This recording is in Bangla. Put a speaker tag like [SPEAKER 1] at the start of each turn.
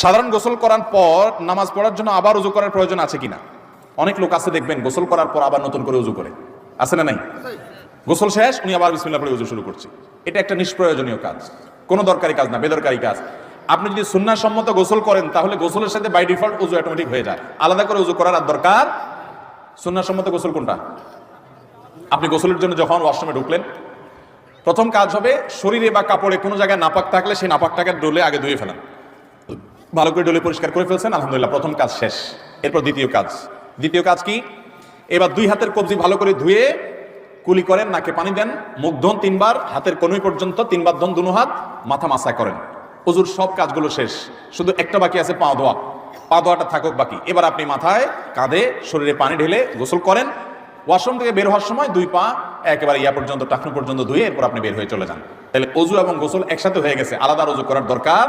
[SPEAKER 1] সাধারণ গোসল করার পর নামাজ পড়ার জন্য আবার উযু করার প্রয়োজন আছে কিনা? অনেক লোক আছে দেখবেন গোসল করার পর আবার নতুন করে উযু করে, আছে না নাই? গোসল শেষ, উনি আবার বিসমিল্লাহ পড়ে উযু শুরু করছে। এটা একটা নিষ্প্রয়োজনীয় কাজ, কোনো দরকারি কাজ না, বেদরকারি কাজ। আপনি যদি সুন্নাহ সম্মত গোসল করেন তাহলে গোসলের সাথে বাই ডিফল্ট উযু অটোমেটিক হয়ে যায়, আলাদা করে উযু করার আর দরকার। সুন্নাহ সম্মত গোসল কোনটা? আপনি গোসলের জন্য যখন ওয়াশরুমে ঢুকলেন, প্রথম কাজ হবে শরীরে বা কাপড়ে কোনো জায়গায় নাপাক থাকলে সেই নাপাকটাকে ডলে আগে ধুয়ে ফেলেন। ভালো করে ডলে পরিষ্কার করে ফেলছেন, আলহামদুলিল্লাহ, প্রথম কাজ শেষ। এরপর দ্বিতীয় কাজ কি? এবার দুই হাতের কবজি ভালো করে ধুয়ে কুলি করেন, নাকে পানি দেন, মুখ ধোন 3 বার, হাতের কনুই পর্যন্ত 3 বার ধোন, দুনো হাত, মাথা মাসা করেন। ওযুর সব কাজগুলো শেষ, শুধু একটা বাকি আছে, পা ধোয়া। পা ধোয়াটা থাকুক বাকি। এবার আপনি মাথায়, কাঁধে, শরীরে পানি ঢেলে গোসল করেন। ওয়াশরুম থেকে বের হওয়ার সময় 2 পা একেবারে ইয়া পর্যন্ত, টাকনু পর্যন্ত ধুয়ে এরপর আপনি বের হয়ে চলে যান। তাহলে ওযু এবং গোসল একসাথে হয়ে গেছে, আলাদা ওযু করার দরকার